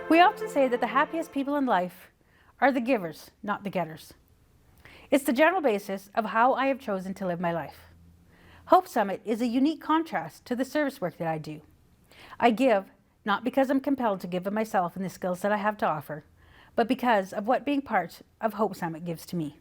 We often say that the happiest people in life are the givers, not the getters. It's the general basis of how I have chosen to live my life. Hope Summit is a unique contrast to the service work that I do. I give not because I'm compelled to give of myself and the skills that I have to offer, but because of what being part of Hope Summit gives to me.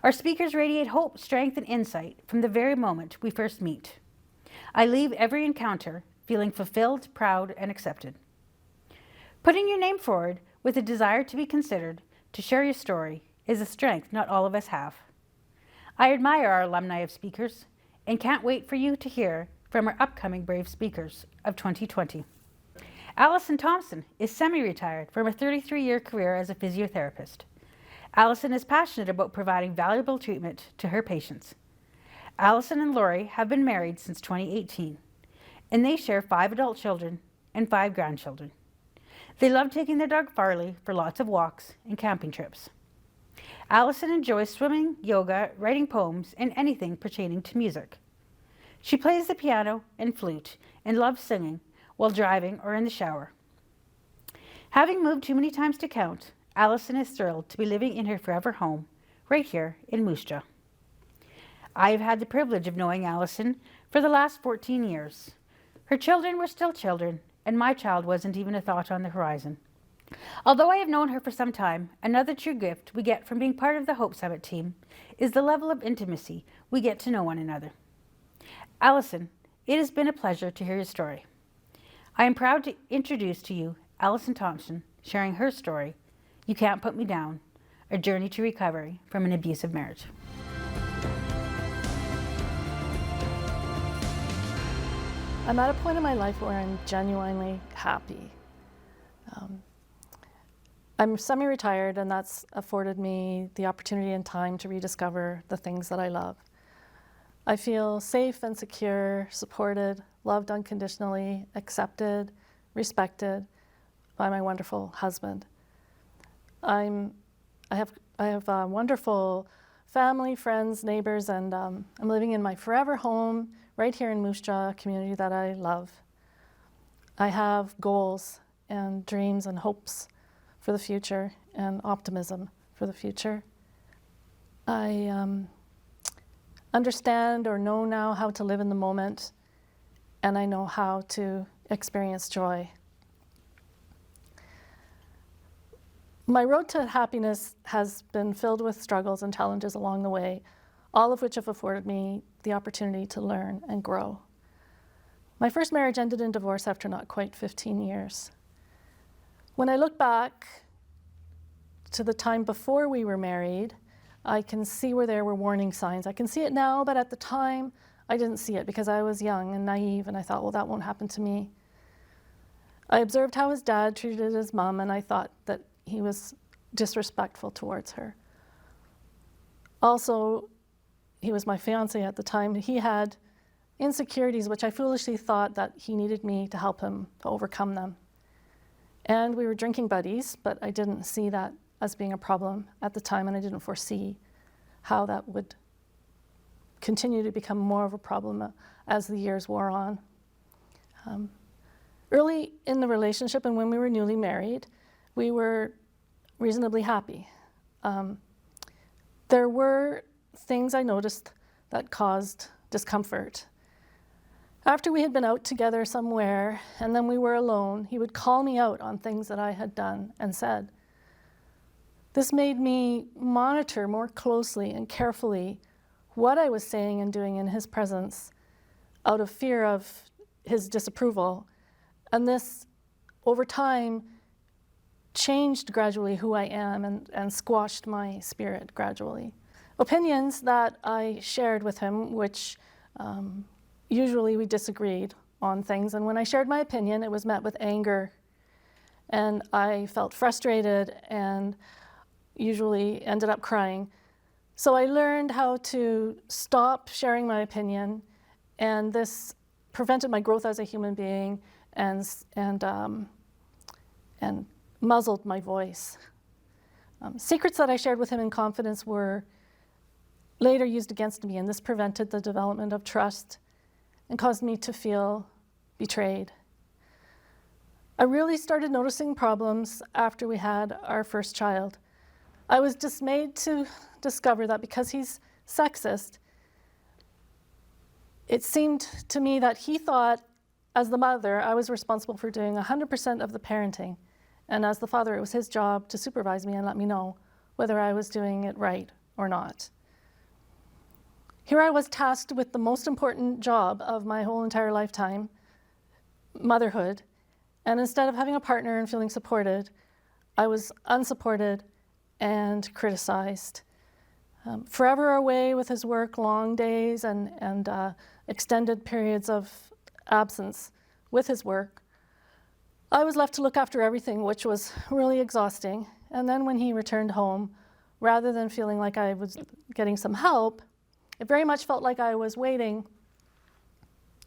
Our speakers radiate hope, strength, and insight from the very moment we first meet. I leave every encounter feeling fulfilled, proud, and accepted. Putting your name forward with a desire to be considered, to share your story, is a strength not all of us have. I admire our alumni of speakers and can't wait for you to hear from our upcoming brave speakers of 2020. Alison Thomson is semi-retired from a 33-year career as a physiotherapist. Alison is passionate about providing valuable treatment to her patients. Alison and Lori have been married since 2018, and they share 5 adult children and 5 grandchildren. They love taking their dog Farley for lots of walks and camping trips. Alison enjoys swimming, yoga, writing poems, and anything pertaining to music. She plays the piano and flute and loves singing while driving or in the shower. Having moved too many times to count, Alison is thrilled to be living in her forever home right here in Moose Jaw. I have had the privilege of knowing Alison for the last 14 years. Her children were still children, and my child wasn't even a thought on the horizon. Although I have known her for some time, another true gift we get from being part of the Hope Summit team is the level of intimacy we get to know one another. Alison, it has been a pleasure to hear your story. I am proud to introduce to you Alison Thomson sharing her story, You Can't Put Me Down, a journey to recovery from an abusive marriage. I'm at a point in my life where I'm genuinely happy. I'm semi-retired, and that's afforded me the opportunity and time to rediscover the things that I love. I feel safe and secure, supported, loved unconditionally, accepted, respected by my wonderful husband. I have a wonderful family, friends, neighbors, and I'm living in my forever home right here in Moose Jaw, a community that I love. I have goals and dreams and hopes for the future and optimism for the future. I understand or know now how to live in the moment, and I know how to experience joy. My road to happiness has been filled with struggles and challenges along the way, all of which have afforded me the opportunity to learn and grow. My first marriage ended in divorce after not quite 15 years. When I look back to the time before we were married, I can see where there were warning signs. I can see it now, but at the time, I didn't see it because I was young and naive, and I thought, well, that won't happen to me. I observed how his dad treated his mom, and I thought that he was disrespectful towards her. Also, he was my fiance at the time. He had insecurities, which I foolishly thought that he needed me to help him to overcome them. And we were drinking buddies, but I didn't see that as being a problem at the time, and I didn't foresee how that would continue to become more of a problem as the years wore on. Early in the relationship and when we were newly married, we were reasonably happy. There were things I noticed that caused discomfort. After we had been out together somewhere and then we were alone, he would call me out on things that I had done and said. This made me monitor more closely and carefully what I was saying and doing in his presence out of fear of his disapproval. And this, over time, changed gradually who I am and squashed my spirit gradually. Opinions that I shared with him, which usually we disagreed on things, and when I shared my opinion, it was met with anger, and I felt frustrated and usually ended up crying. So I learned how to stop sharing my opinion, and this prevented my growth as a human being and muzzled my voice. Secrets that I shared with him in confidence were later used against me, and this prevented the development of trust and caused me to feel betrayed. I really started noticing problems after we had our first child. I was dismayed to discover that because he's sexist, it seemed to me that he thought, as the mother, I was responsible for doing 100% of the parenting. And as the father, it was his job to supervise me and let me know whether I was doing it right or not. Here I was tasked with the most important job of my whole entire lifetime, motherhood. And instead of having a partner and feeling supported, I was unsupported and criticized. Forever away with his work, long days and extended periods of absence with his work, I was left to look after everything, which was really exhausting. And then when he returned home, rather than feeling like I was getting some help, it very much felt like I was waiting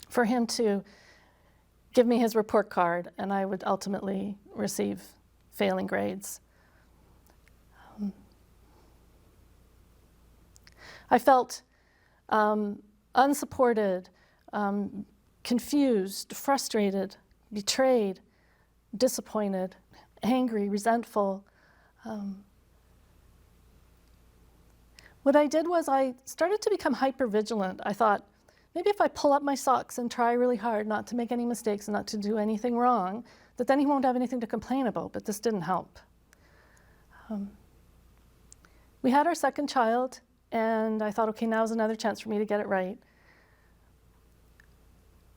for him to give me his report card, and I would ultimately receive failing grades. I felt unsupported, confused, frustrated, betrayed, disappointed, angry, resentful. What I did was I started to become hypervigilant. I thought, maybe if I pull up my socks and try really hard not to make any mistakes and not to do anything wrong, that then he won't have anything to complain about, but this didn't help. We had our second child, and I thought, okay, now's another chance for me to get it right.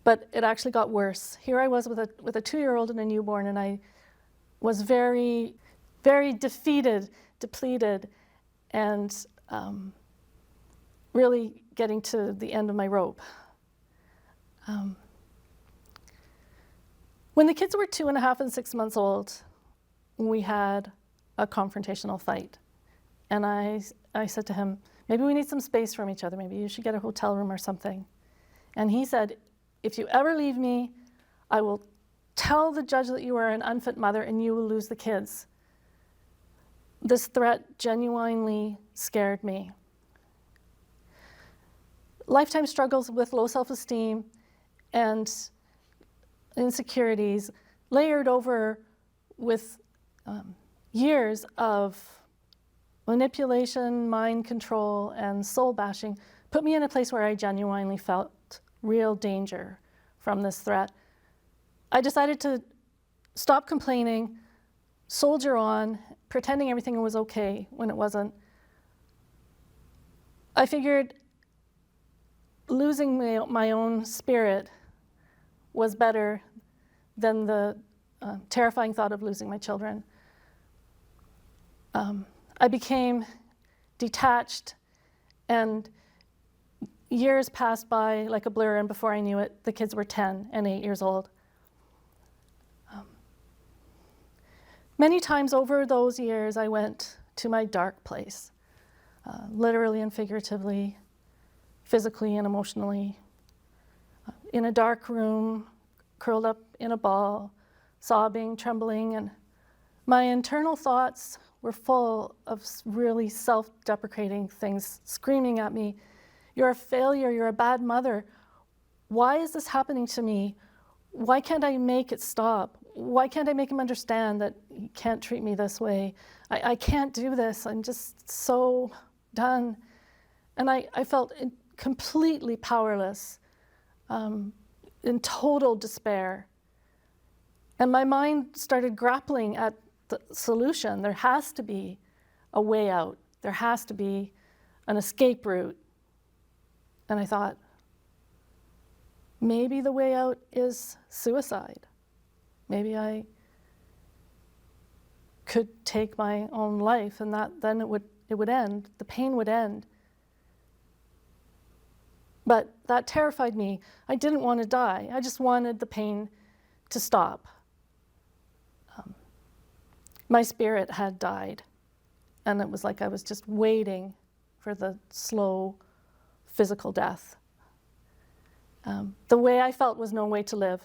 But it actually got worse. Here I was with a 2-year-old and a newborn, and I was very, very defeated, depleted, and really getting to the end of my rope. When the kids were 2.5 and 6 months old, we had a confrontational fight. And I said to him, maybe we need some space from each other. Maybe you should get a hotel room or something. And he said, if you ever leave me, I will tell the judge that you are an unfit mother and you will lose the kids. This threat genuinely scared me. Lifetime struggles with low self-esteem and insecurities layered over with years of manipulation, mind control, and soul bashing put me in a place where I genuinely felt real danger from this threat. I decided to stop complaining, soldier on, pretending everything was okay when it wasn't. I figured losing my own spirit was better than the terrifying thought of losing my children. I became detached, and years passed by like a blur, and before I knew it, the kids were 10 and 8 years old. Many times over those years, I went to my dark place, literally and figuratively, physically and emotionally, in a dark room, curled up in a ball, sobbing, trembling, and my internal thoughts were full of really self-deprecating things, screaming at me, "You're a failure, you're a bad mother. Why is this happening to me? Why can't I make it stop? Why can't I make him understand that he can't treat me this way? I can't do this, I'm just so done." And I felt completely powerless, in total despair. And my mind started grappling at the solution. There has to be a way out. There has to be an escape route. And I thought, maybe the way out is suicide. Maybe I could take my own life, and then it would end. The pain would end. But that terrified me. I didn't want to die. I just wanted the pain to stop. My spirit had died, and it was like I was just waiting for the slow physical death. The way I felt was no way to live.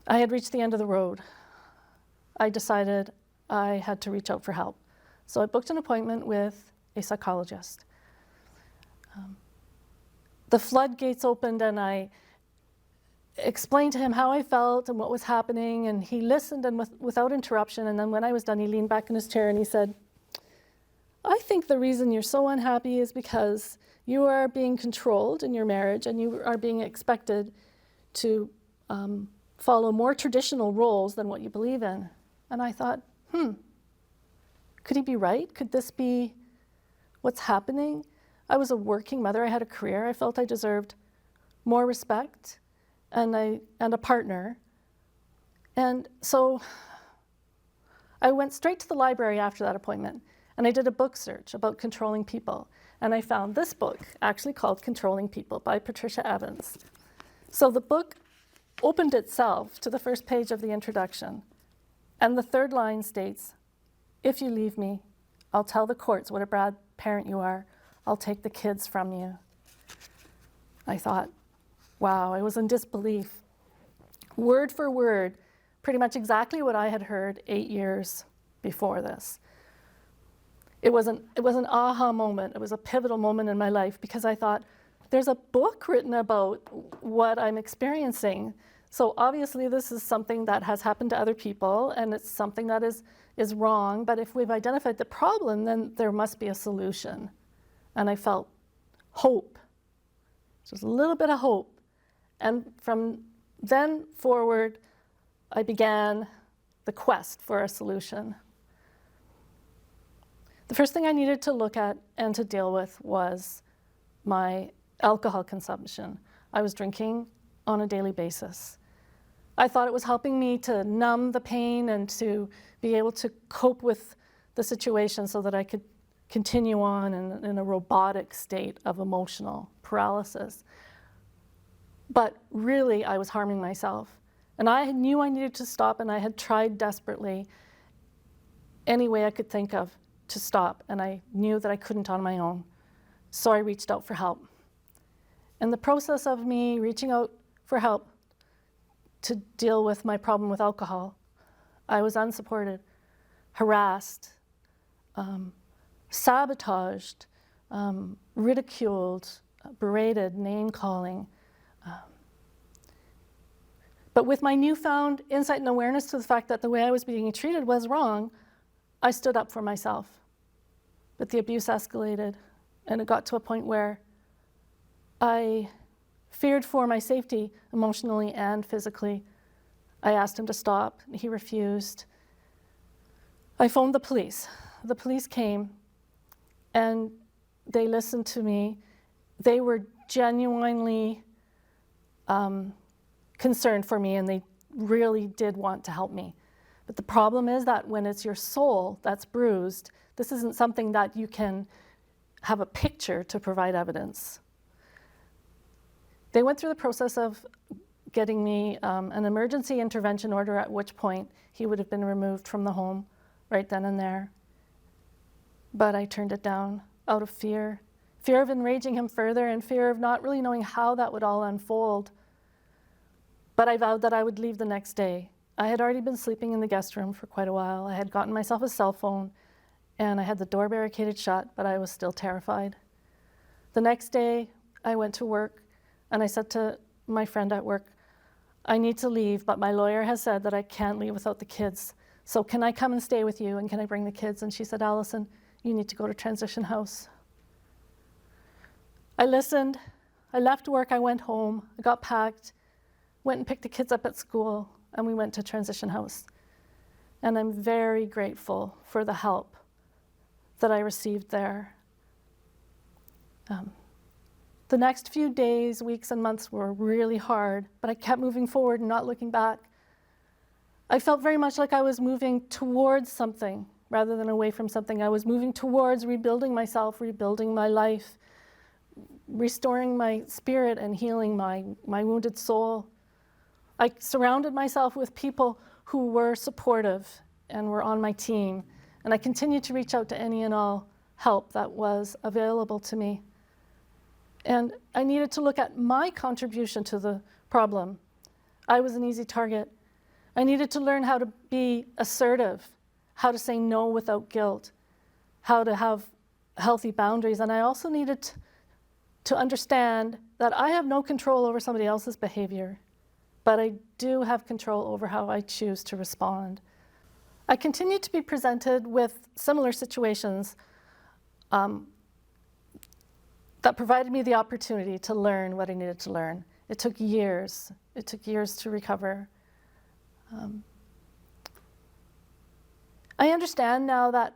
I had reached the end of the road. I decided I had to reach out for help. So I booked an appointment with a psychologist. The floodgates opened, and I explained to him how I felt and what was happening, and he listened and without interruption. And then when I was done, he leaned back in his chair and he said, I think the reason you're so unhappy is because you are being controlled in your marriage and you are being expected to follow more traditional roles than what you believe in. And I thought, could he be right? Could this be what's happening? I was a working mother. I had a career. I felt I deserved more respect and a partner. And so I went straight to the library after that appointment, and I did a book search about controlling people. And I found this book, actually called Controlling People by Patricia Evans. So the book opened itself to the first page of the introduction. And the third line states, if you leave me, I'll tell the courts what a bad parent you are. I'll take the kids from you. I thought, wow, I was in disbelief. Word for word, pretty much exactly what I had heard 8 years before this. It was an aha moment. It was a pivotal moment in my life because I thought, there's a book written about what I'm experiencing. So obviously this is something that has happened to other people, and it's something that is wrong. But if we've identified the problem, then there must be a solution. And I felt hope, just a little bit of hope. And from then forward, I began the quest for a solution. The first thing I needed to look at and to deal with was my alcohol consumption. I was drinking on a daily basis. I thought it was helping me to numb the pain and to be able to cope with the situation so that I could continue on in a robotic state of emotional paralysis. But really, I was harming myself. And I knew I needed to stop, and I had tried desperately any way I could think of to stop, and I knew that I couldn't on my own. So I reached out for help. In the process of me reaching out for help to deal with my problem with alcohol, I was unsupported, harassed, sabotaged, ridiculed, berated, name-calling. But with my newfound insight and awareness to the fact that the way I was being treated was wrong, I stood up for myself. But the abuse escalated, and it got to a point where I feared for my safety emotionally and physically. I asked him to stop, and he refused. I phoned the police. The police came, and they listened to me. They were genuinely concerned for me, and they really did want to help me. But the problem is that when it's your soul that's bruised, this isn't something that you can have a picture to provide evidence. They went through the process of getting me an emergency intervention order, at which point he would have been removed from the home right then and there. But I turned it down out of fear of enraging him further and fear of not really knowing how that would all unfold. But I vowed that I would leave the next day. I had already been sleeping in the guest room for quite a while. I had gotten myself a cell phone, and I had the door barricaded shut, but I was still terrified. The next day, I went to work, and I said to my friend at work, I need to leave, but my lawyer has said that I can't leave without the kids. So can I come and stay with you, and can I bring the kids? And she said, Alison, you need to go to transition house. I listened. I left work. I went home. I got packed, went and picked the kids up at school, and we went to transition house. And I'm very grateful for the help that I received there. The next few days, weeks, and months were really hard, but I kept moving forward and not looking back. I felt very much like I was moving towards something rather than away from something. I was moving towards rebuilding myself, rebuilding my life, restoring my spirit and healing my wounded soul. I surrounded myself with people who were supportive and were on my team, and I continued to reach out to any and all help that was available to me. And I needed to look at my contribution to the problem. I was an easy target. I needed to learn how to be assertive, how to say no without guilt, how to have healthy boundaries. And I also needed to understand that I have no control over somebody else's behavior. but I do have control over how I choose to respond. I continue to be presented with similar situations that provided me the opportunity to learn what I needed to learn. It took years. It took years to recover. I understand now that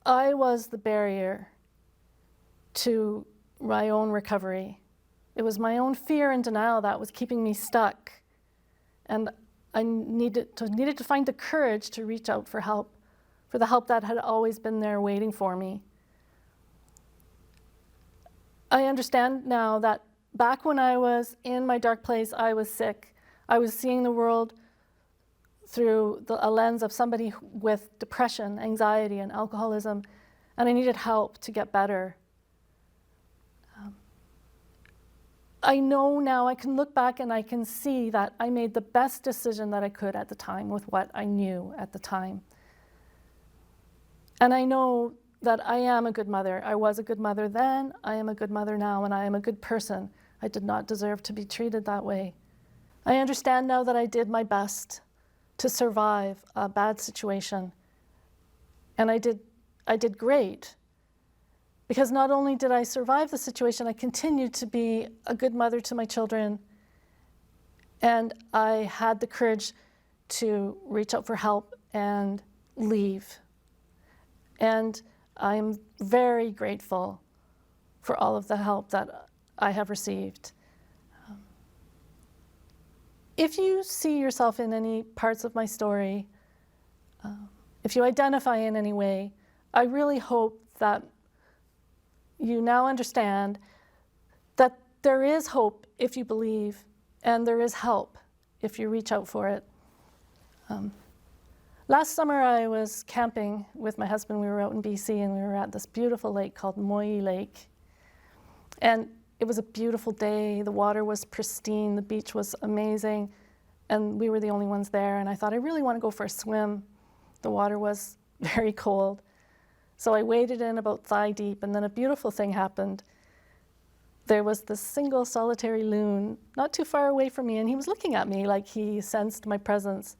I was the barrier to my own recovery. It was my own fear and denial that was keeping me stuck. And I needed to find the courage to reach out for help, for the help that had always been there waiting for me. I understand now that back when I was in my dark place, I was sick. I was seeing the world through a lens of somebody with depression, anxiety, and alcoholism, and I needed help to get better. I know now, I can look back and I can see that I made the best decision that I could at the time with what I knew at the time. And I know that I am a good mother. I was a good mother then, I am a good mother now, and I am a good person. I did not deserve to be treated that way. I understand now that I did my best to survive a bad situation. And I did great. Because not only did I survive the situation, I continued to be a good mother to my children. And I had the courage to reach out for help and leave. And I'm very grateful for all of the help that I have received. If you see yourself in any parts of my story, if you identify in any way, I really hope that you now understand that there is hope if you believe, and there is help if you reach out for it. Last summer I was camping with my husband. We were out in BC and we were at this beautiful lake called Moyi Lake. And it was a beautiful day. The water was pristine, the beach was amazing, and we were the only ones there. And I thought, I really want to go for a swim. The water was very cold. So I waded in about thigh deep, and then a beautiful thing happened. There was this single solitary loon not too far away from me, and he was looking at me like he sensed my presence.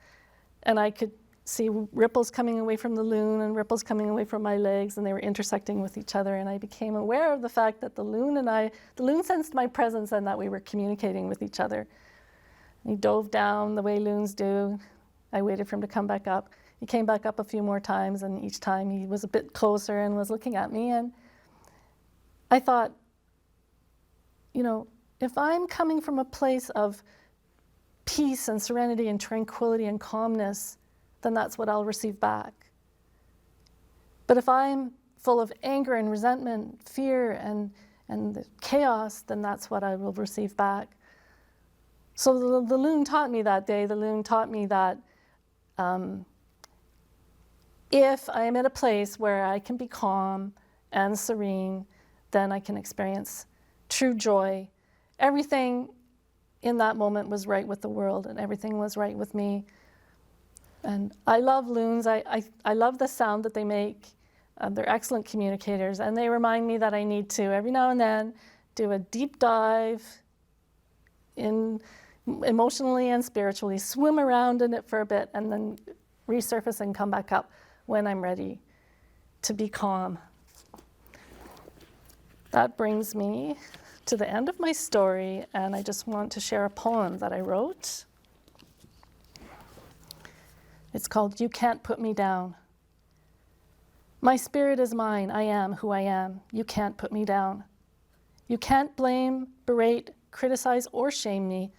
And I could see ripples coming away from the loon and ripples coming away from my legs, and they were intersecting with each other. And I became aware of the fact that the loon sensed my presence and that we were communicating with each other. And he dove down the way loons do. I waited for him to come back up. He came back up a few more times, and each time he was a bit closer and was looking at me. And I thought, you know, if I'm coming from a place of peace and serenity and tranquility and calmness, then that's what I'll receive back. But if I'm full of anger and resentment, fear and chaos, then that's what I will receive back. So the loon taught me that day, the loon taught me that if I am at a place where I can be calm and serene, then I can experience true joy. Everything in that moment was right with the world, and everything was right with me. And I love loons. I love the sound that they make. They're excellent communicators, and they remind me that I need to, every now and then, do a deep dive in emotionally and spiritually, swim around in it for a bit, and then resurface and come back up when I'm ready to be calm. That brings me to the end of my story, and I just want to share a poem that I wrote. It's called You Can't Put Me Down. My spirit is mine, I am who I am. You can't put me down. You can't blame, berate, criticize, or shame me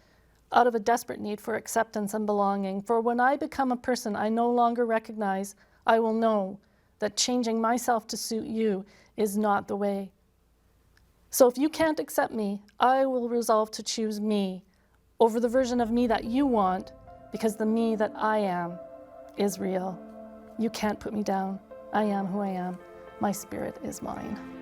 out of a desperate need for acceptance and belonging. For when I become a person I no longer recognize, I will know that changing myself to suit you is not the way. So if you can't accept me, I will resolve to choose me over the version of me that you want, because the me that I am is real. You can't put me down. I am who I am. My spirit is mine.